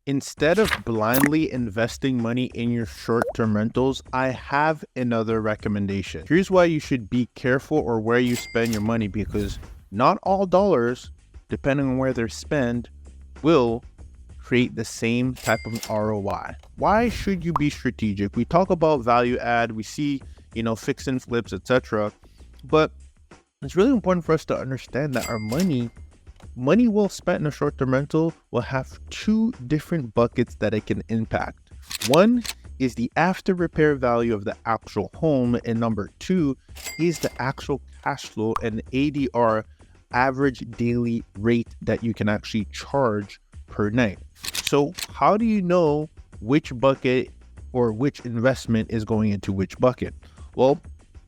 Instead of blindly investing money in your short-term rentals, I have another recommendation. Here's why you should be careful or where you spend your money, because not all dollars, depending on where they're spent, will create the same type of ROI. Why should you be strategic? We talk about value add, we see, fix and flips, etc. But it's really important for us to understand that our money well spent in a short-term rental will have two different buckets that it can impact. One is the after repair value of the actual home, and number two is the actual cash flow and ADR, average daily rate, that you can actually charge per night. So how do you know which bucket or which investment is going into which bucket? Well,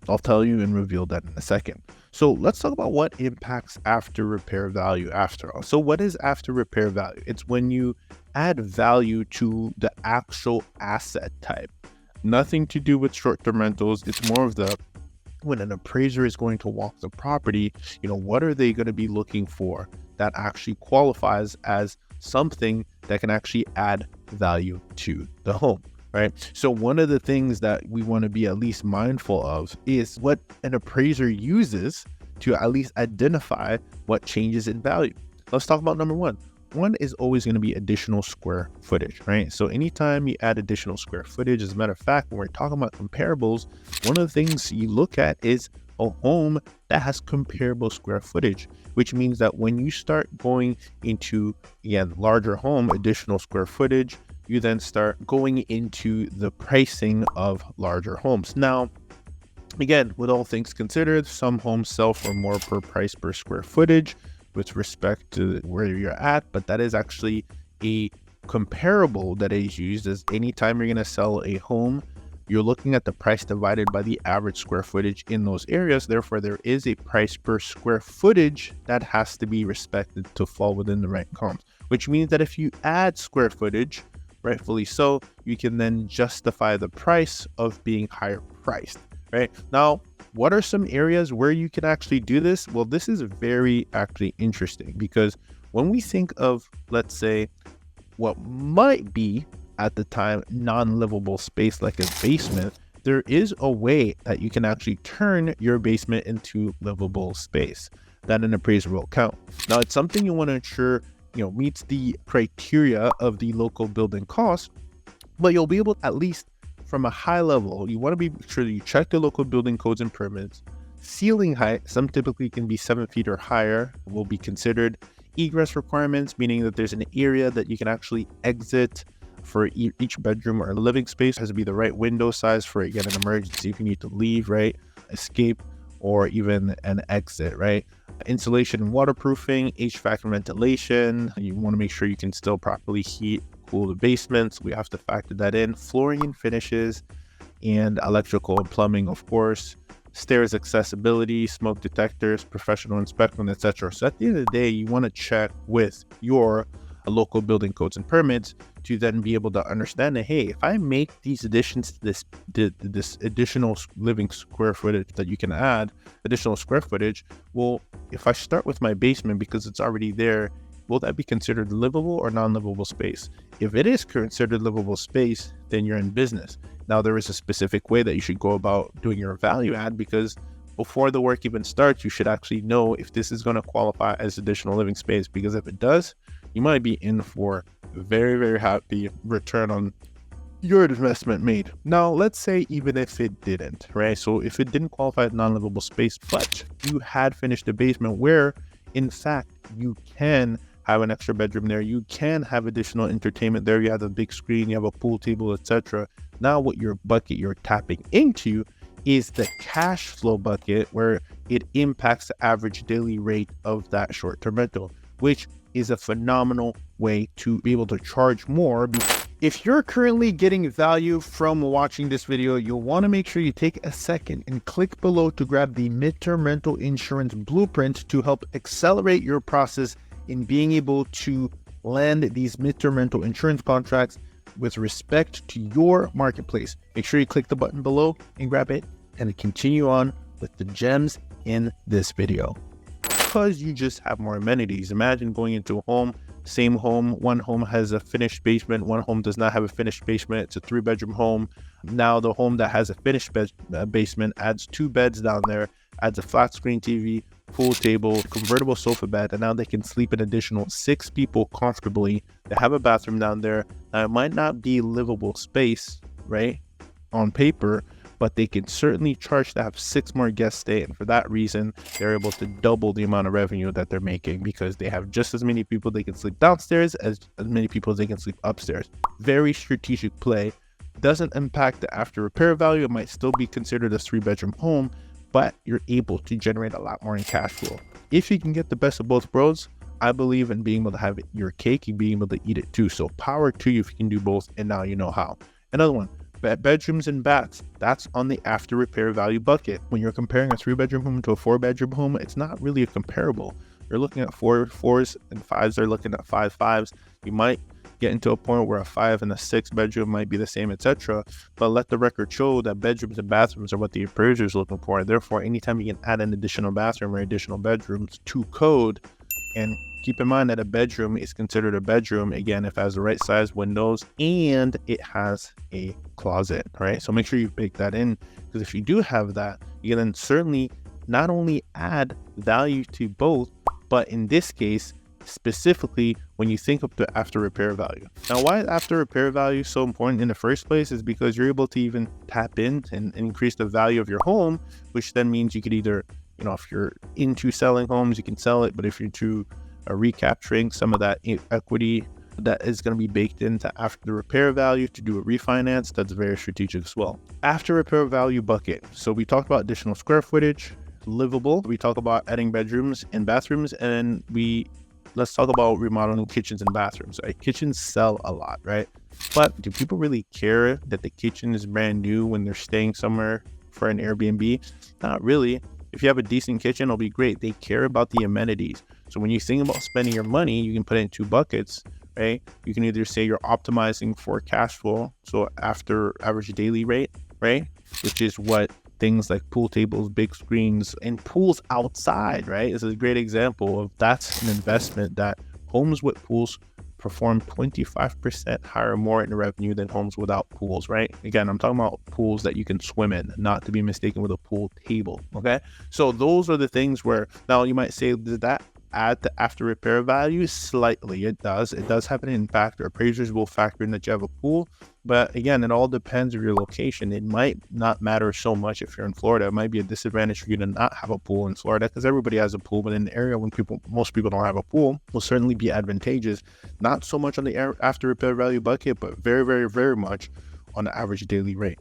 I'll tell you and reveal that in a second. So let's talk about what impacts after repair value after all. So what is after repair value? It's when you add value to the actual asset type. Nothing to do with short-term rentals. It's more of when an appraiser is going to walk the property, what are they going to be looking for that actually qualifies as something that can actually add value to the home? Right. So one of the things that we want to be at least mindful of is what an appraiser uses to at least identify what changes in value. Let's talk about number one. One is always going to be additional square footage, right? So anytime you add additional square footage, as a matter of fact, when we're talking about comparables, one of the things you look at is a home that has comparable square footage, which means that when you start going into, again, larger home, additional square footage, you then start going into the pricing of larger homes. Now, again, with all things considered, some homes sell for more per price per square footage with respect to where you're at, but that is actually a comparable that is used. As anytime you're going to sell a home, you're looking at the price divided by the average square footage in those areas. Therefore, there is a price per square footage that has to be respected to fall within the right comps, which means that if you add square footage, rightfully so, you can then justify the price of being higher priced, right? Now, what are some areas where you can actually do this? Well, this is very actually interesting, because when we think of, let's say, what might be at the time non-livable space like a basement, there is a way that you can actually turn your basement into livable space that an appraiser will count. Now, it's something you want to ensure meets the criteria of the local building cost, but you'll be able, at least from a high level, you want to be sure that you check the local building codes and permits. Ceiling height, some typically can be 7 feet or higher, will be considered. Egress requirements, meaning that there's an area that you can actually exit for each bedroom or living space. It has to be the right window size for, again, an emergency if you need to leave, right, escape, or even an exit, right? Insulation and waterproofing, HVAC and ventilation. You want to make sure you can still properly heat, cool the basements. We have to factor that in. Flooring and finishes, and electrical and plumbing, of course. Stairs accessibility, smoke detectors, professional inspection, etc. So at the end of the day, you want to check with your local building codes and permits to then be able to understand that, hey, if I make these additions to this additional living square footage that you can add, additional square footage, well, if I start with my basement because it's already there, will that be considered livable or non-livable space? If it is considered livable space, then you're in business. Now, there is a specific way that you should go about doing your value add, because before the work even starts, you should actually know if this is going to qualify as additional living space, because if it does, you might be in for a very, very happy return on your investment made. Now, let's say even if it didn't, right? So if it didn't qualify as non-livable space, but you had finished the basement where, in fact, you can have an extra bedroom there, you can have additional entertainment there, you have a big screen, you have a pool table, etc. Now what your bucket you're tapping into is the cash flow bucket, where it impacts the average daily rate of that short-term rental, which is a phenomenal way to be able to charge more. If you're currently getting value from watching this video, you'll want to make sure you take a second and click below to grab the midterm rental insurance blueprint to help accelerate your process in being able to land these midterm rental insurance contracts with respect to your marketplace. Make sure you click the button below and grab it, and continue on with the gems in this video. Because you just have more amenities. Imagine going into a home same home. One home has a finished basement, one home does not have a finished basement. It's a 3-bedroom home. Now the home that has a finished basement adds 2 beds down there, adds a flat screen TV, pool table, convertible sofa bed, and now they can sleep an additional 6 people comfortably. They have a bathroom down there. Now it might not be livable space, right, on paper, but they can certainly charge to have 6 more guests stay, and for that reason they're able to double the amount of revenue that they're making, because they have just as many people they can sleep downstairs as many people as they can sleep upstairs. Very strategic play. Doesn't impact the after repair value. It might still be considered a 3-bedroom home, but you're able to generate a lot more in cash flow. If you can get the best of both worlds, I believe in being able to have your cake and being able to eat it too. So power to you if you can do both, and now you know how. Another one, bedrooms and baths. That's on the after repair value bucket. When you're comparing a 3-bedroom home to a 4-bedroom home, it's not really a comparable. You're looking at 4s and 5s. They're looking at 5s. You might get into a point where a 5 and a 6 bedroom might be the same, etc. But let the record show that bedrooms and bathrooms are what the appraiser is looking for. And therefore, anytime you can add an additional bathroom or additional bedrooms to code, and keep in mind that a bedroom is considered a bedroom, again, if it has the right size windows and it has a closet, right? So make sure you bake that in, because if you do have that, you can then certainly not only add value to both, but in this case, specifically when you think of the after repair value. Now, why after repair value is so important in the first place is because you're able to even tap in and increase the value of your home, which then means you could either, you know, if you're into selling homes, you can sell it, but if you're to recapturing some of that equity that is going to be baked into after the repair value to do a refinance, that's very strategic as well. After repair value bucket. So we talked about additional square footage, livable. We talk about adding bedrooms and bathrooms, and let's talk about remodeling kitchens and bathrooms. Right? Kitchens sell a lot, right? But do people really care that the kitchen is brand new when they're staying somewhere for an Airbnb? Not really. If you have a decent kitchen, it'll be great. They care about the amenities. So when you think about spending your money, you can put it in 2 buckets, right? You can either say you're optimizing for cash flow, so after average daily rate, right? Which is what things like pool tables, big screens, and pools outside, right? This is a great example of that's an investment that homes with pools perform 25% higher more in revenue than homes without pools, right? Again, I'm talking about pools that you can swim in, not to be mistaken with a pool table, okay? So those are the things where, now you might say, did that add the after repair value? Slightly, it does have an impact. Or appraisers will factor in that you have a pool, but again, it all depends on your location. It might not matter so much if you're in Florida. It might be a disadvantage for you to not have a pool in Florida, because everybody has a pool, but in the area when most people don't have a pool, will certainly be advantageous. Not so much on the after repair value bucket, but very, very, very much on the average daily rate.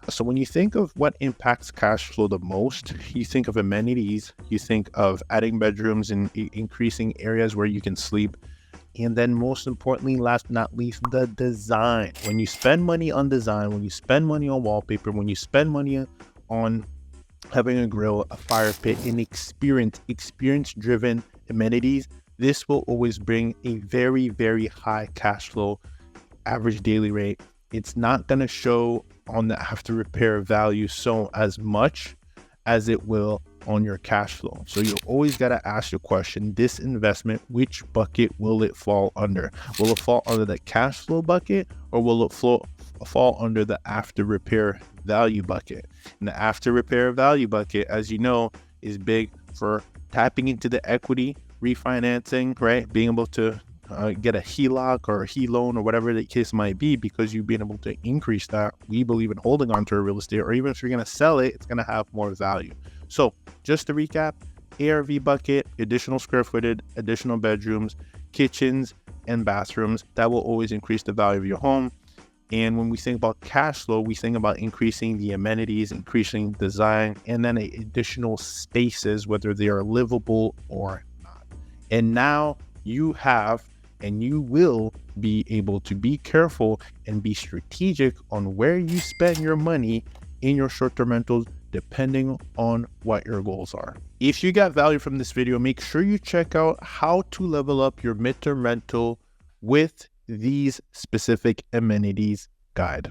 So when you think of what impacts cash flow the most, you think of amenities, you think of adding bedrooms and increasing areas where you can sleep. And then most importantly, last but not least, the design. When you spend money on design, when you spend money on wallpaper, when you spend money on having a grill, a fire pit, and experience-driven amenities, this will always bring a very, very high cash flow average daily rate. It's not going to show on the after repair value so as much as it will on your cash flow. So you always got to ask your question, this investment, which bucket will it fall under? Will it fall under the cash flow bucket, or will it fall under the after repair value bucket? And the after repair value bucket, as you know, is big for tapping into the equity, refinancing, right? Being able to get a HELOC or a HELoan or whatever the case might be, because you've been able to increase that. We believe in holding on to a real estate, or even if you're going to sell it, it's going to have more value. So just to recap, ARV bucket, additional square footage, additional bedrooms, kitchens, and bathrooms, that will always increase the value of your home. And when we think about cash flow, we think about increasing the amenities, increasing design, and then additional spaces, whether they are livable or not. And now you have, and you will be able to be careful and be strategic on where you spend your money in your short-term rentals, depending on what your goals are. If you got value from this video, make sure you check out how to level up your midterm rental with these specific amenities guide.